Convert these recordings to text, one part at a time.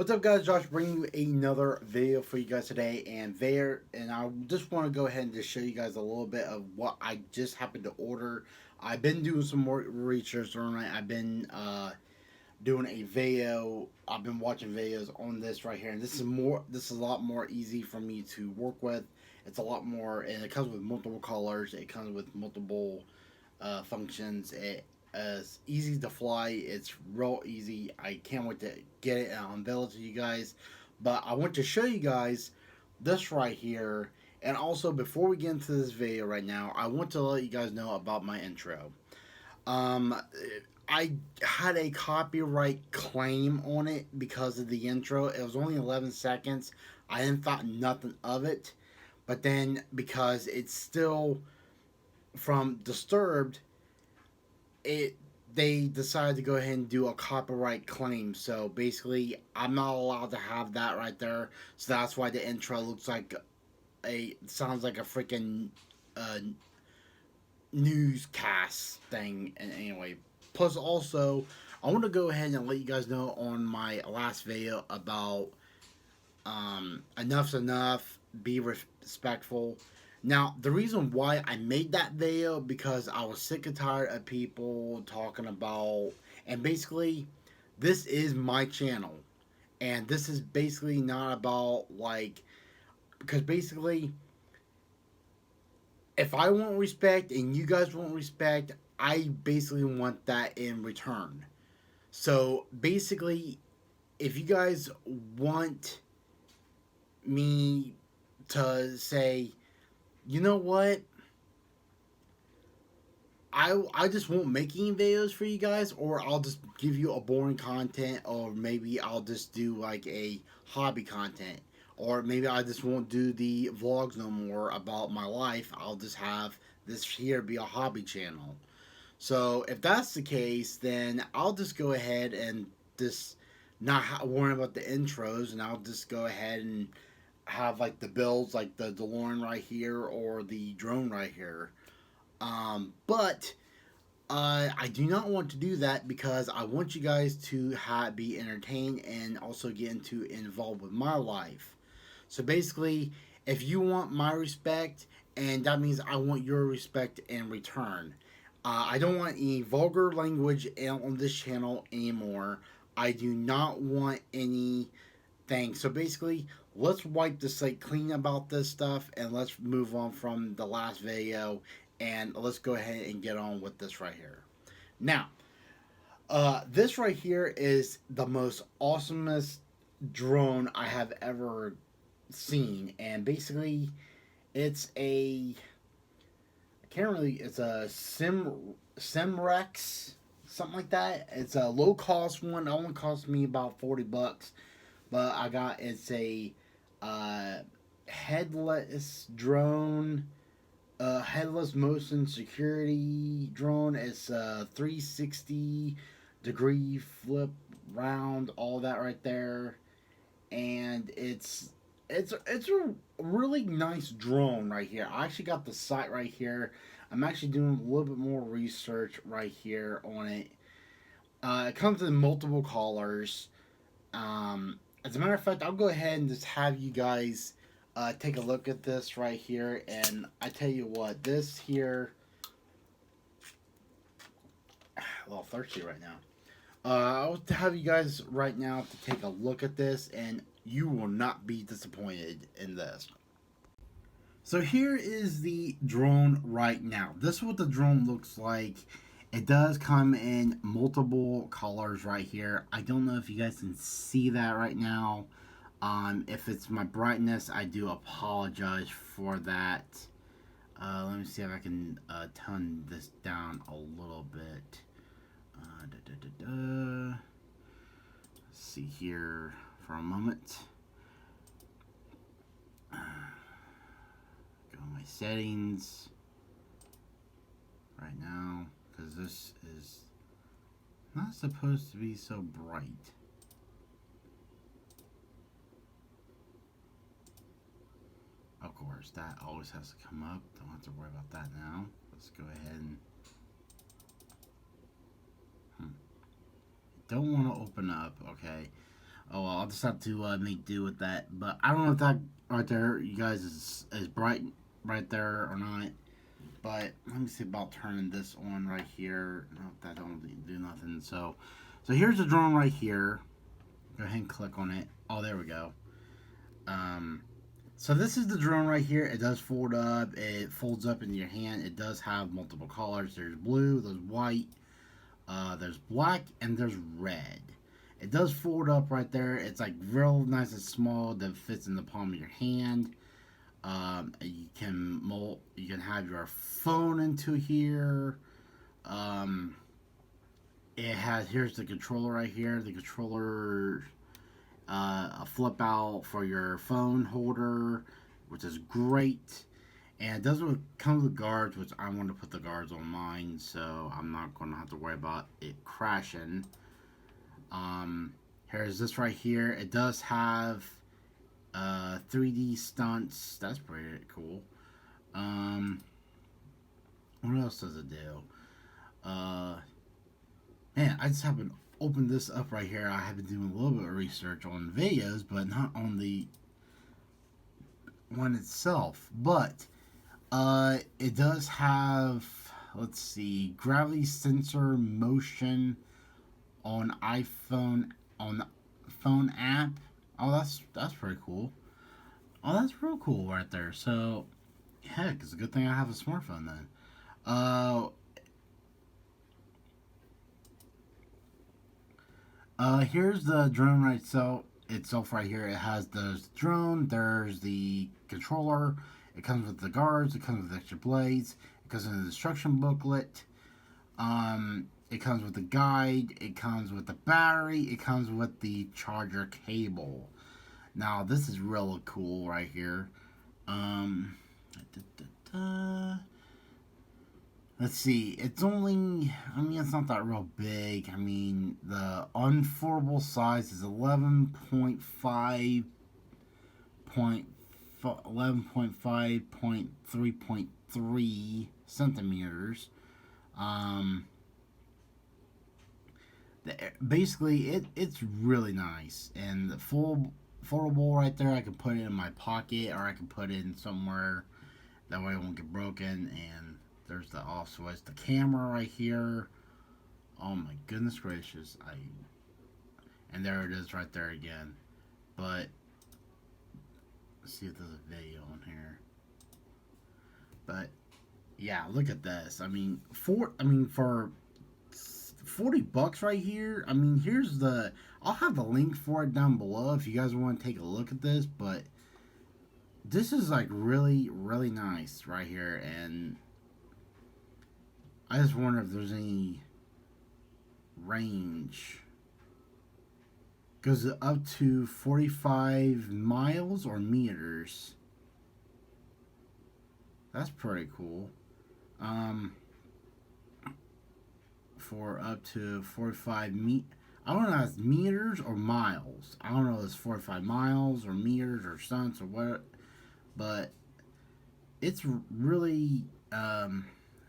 What's up, guys? Josh bringing you another video for you guys today, and I just want to go ahead and just show you guys a little bit of what I just happened to order. I've been doing some more research on it. I've been doing a video. I've been watching videos on this right here, and this is more. This is a lot more easy for me to work with. It's a lot more, and it comes with multiple colors. It comes with multiple functions. It's easy to fly. It's real easy. I can't wait to get it and unveil it to you guys. But I want to show you guys this right here. And also, before we get into this video right now, I want to let you guys know about my intro. Um, I had a copyright claim on it because of the intro. It was only 11 seconds. I didn't thought nothing of it. But then, because it's still from Disturbed, it they decided to go ahead and do a copyright claim. So basically, I'm not allowed to have that right there. So that's why the intro looks like sounds like a freaking uh, newscast thing. And anyway, plus also, I want to go ahead and let you guys know on my last video about enough's enough. Be respectful. Now, the reason why I made that video because I was sick and tired of people talking about, and basically, this is my channel, and this is basically not about like, because basically, if I want respect and you guys want respect, I basically want that in return. So basically, if you guys want me to say, you know what? I just won't make any videos for you guys, or I'll just give you a boring content, or maybe I'll just do like a hobby content, or maybe I just won't do the vlogs no more about my life. I'll just have this here be a hobby channel. So if that's the case, then I'll just go ahead and just not worry about the intros, and I'll just go ahead and have like the builds, like the DeLorean right here or the drone right here. But I do not want to do that because I want you guys to be entertained and also get involved with my life. So basically, if you want my respect, and that means I want your respect in return. I don't want any vulgar language on this channel anymore. I do not want any things. So basically, let's wipe the slate clean about this stuff, and let's move on from the last video, and let's go ahead and get on with this right here. Now, this right here is the most awesomest drone I have ever seen, and basically, it's a I can't really. It's a SIMREX, something like that. It's a low cost one. It only cost me about $40, but I got it's a uh, headless drone, headless motion security drone. It's a 360-degree flip round, all that right there, and it's a really nice drone right here. I actually got the site right here. I'm actually doing a little bit more research right here on it. It comes in multiple colors. As a matter of fact, I'll go ahead and just have you guys take a look at this right here. And I tell you what, this here, a little thirsty right now. I'll have you guys right now to take a look at this, and you will not be disappointed in this. So here is the drone right now. This is what the drone looks like. It does come in multiple colors right here. I don't know if you guys can see that right now. If it's my brightness, I do apologize for that. Let me see if I can tone this down a little bit. Let's see here for a moment. Go to my settings right now, because this is not supposed to be so bright. Of course, that always has to come up. Don't have to worry about that now. Let's go ahead and don't want to open up, okay? Oh well, I'll just have to make do with that. But I don't know if that right there, you guys, is bright right there or not. But let me see about turning this on right here. No, that don't do nothing. So here's the drone right here. Go ahead and click on it. Oh, there we go. Um, so this is the drone right here. It does fold up. It folds up in your hand. It does have multiple colors. There's blue, there's white, there's black, and there's red. It does fold up right there. It's like real nice and small that fits in the palm of your hand. You can have your phone into here. Um, it has here's the controller right here. The controller, a flip out for your phone holder, which is great. And it does come with guards, which I want to put the guards on mine, so I'm not going to have to worry about it crashing. Here's this right here. It does have 3D stunts. That's pretty cool. What else does it do? Man, I just haven't opened this up right here. I have been doing a little bit of research on videos, but not on the one itself. But it does have, let's see, gravity sensor motion on iPhone on the phone app. Oh, that's pretty cool. Oh, that's real cool right there. So, heck, it's a good thing I have a smartphone then. Uh, Here's the drone right itself right here. It has the drone. There's the controller. It comes with the guards. It comes with extra blades. It comes in the instruction booklet. It comes with the guide. It comes with the battery. It comes with the charger cable. Now this is really cool right here. Um, da, da, da. Let's see. It's only. I mean, it's not that real big. I mean, the unfoldable size is 11.5.3.3 centimeters. Um, Basically, it's really nice, and the foldable right there. I can put it in my pocket, or I can put it in somewhere that way it won't get broken. And there's also is the camera right here. Oh my goodness gracious! And there it is right there again. But let's see if there's a video on here. But yeah, look at this. I mean, for $40 right here. I mean, I'll have a link for it down below if you guys want to take a look at this. But this is like really, really nice right here, and I just wonder if there's any range. Goes up to 45 miles or meters. That's pretty cool. For up to 45 I don't know if it's meters or miles. I don't know if it's 45 miles or meters or stunts or what, but it's really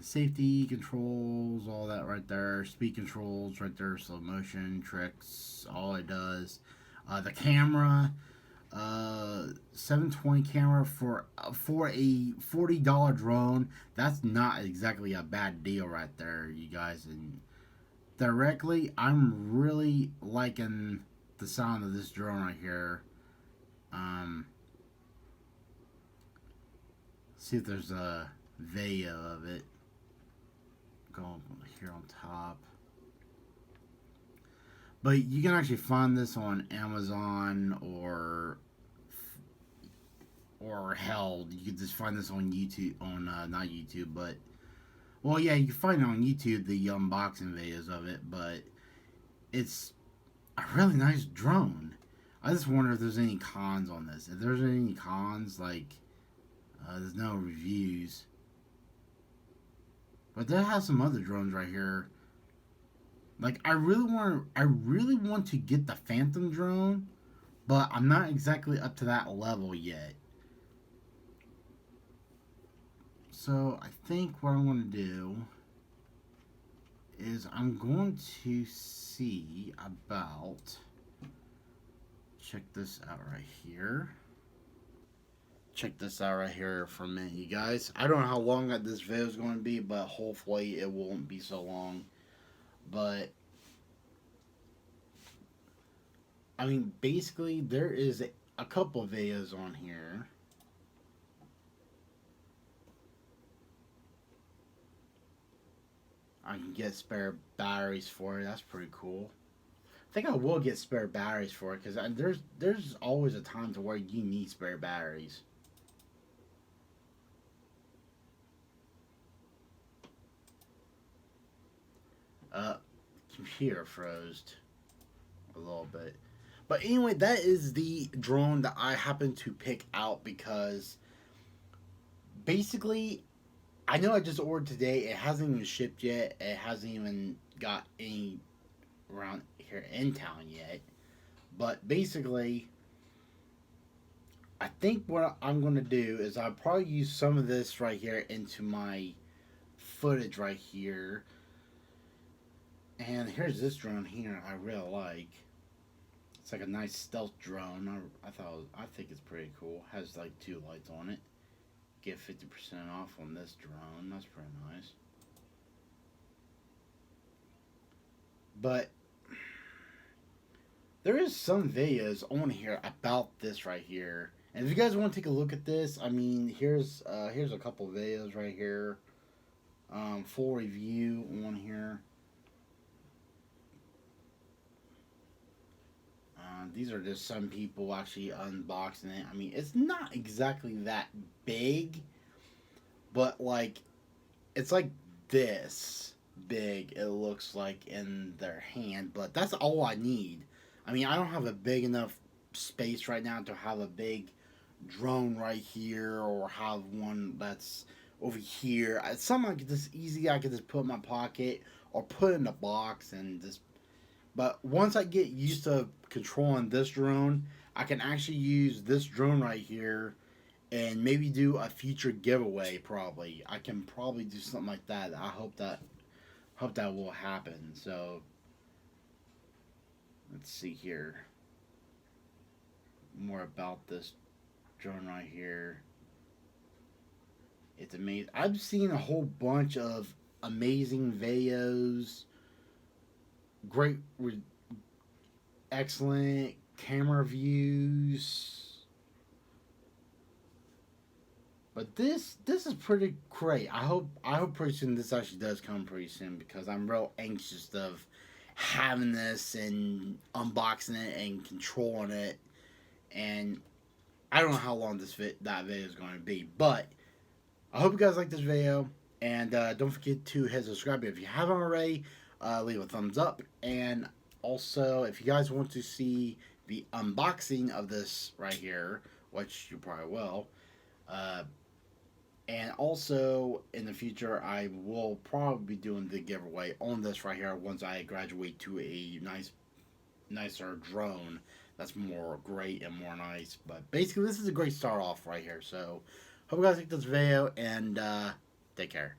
safety controls, all that right there, speed controls right there, slow motion tricks, all it does. The camera, 720 camera for a $40 drone. That's not exactly a bad deal right there, you guys. And directly, I'm really liking the sound of this drone right here. See if there's a video of it. Go here on top. But you can actually find this on Amazon or hell, you can just find this on YouTube, on not YouTube, but well, yeah, you can find it on YouTube, the unboxing videos of it. But it's a really nice drone. I just wonder if there's any cons on this. If there's any cons, like there's no reviews. But they have some other drones right here. Like I really want to get the Phantom drone, but I'm not exactly up to that level yet. So I think what I'm going to do is I'm going to see about check this out right here. Check this out right here for a minute, you guys. I don't know how long this video is going to be, but hopefully it won't be so long. But I mean, basically, there is a couple of videos on here. I can get spare batteries for it. That's pretty cool. I think I will get spare batteries for it because there's always a time to where you need spare batteries. Computer froze a little bit. But anyway, that is the drone that I happened to pick out because basically, I know I just ordered today. It hasn't even shipped yet. It hasn't even got any around here in town yet. But basically, I think what I'm going to do is I'll probably use some of this right here into my footage right here. And here's this drone here I really like. It's like a nice stealth drone. I think it's pretty cool. Has like 2 lights on it. Get 50% off on this drone. That's pretty nice. But there is some videos on here about this right here. And if you guys want to take a look at this, I mean, here's a couple videos right here. Full review on here. These are just some people actually unboxing it. I mean, it's not exactly that big, but like, it's like this big, it looks like in their hand, but that's all I need. I mean, I don't have a big enough space right now to have a big drone right here or have one that's over here. It's something like this easy I could just put in my pocket or put in a box and just. But once I get used to controlling this drone, I can actually use this drone right here and maybe do a future giveaway. Probably I can probably do something like that. I hope that will happen. So let's see here more about this drone right here. It's amazing. I've seen a whole bunch of amazing videos, great, excellent camera views, but this is pretty great. I hope pretty soon this actually does come pretty soon because I'm real anxious of having this and unboxing it and controlling it. And I don't know how long that video is going to be, but I hope you guys like this video. And don't forget to hit subscribe if you haven't already. Leave a thumbs up. And also, if you guys want to see the unboxing of this right here, which you probably will, and also in the future, I will probably be doing the giveaway on this right here once I graduate to a nicer drone that's more great and more nice. But basically, this is a great start off right here. So, hope you guys like this video and take care.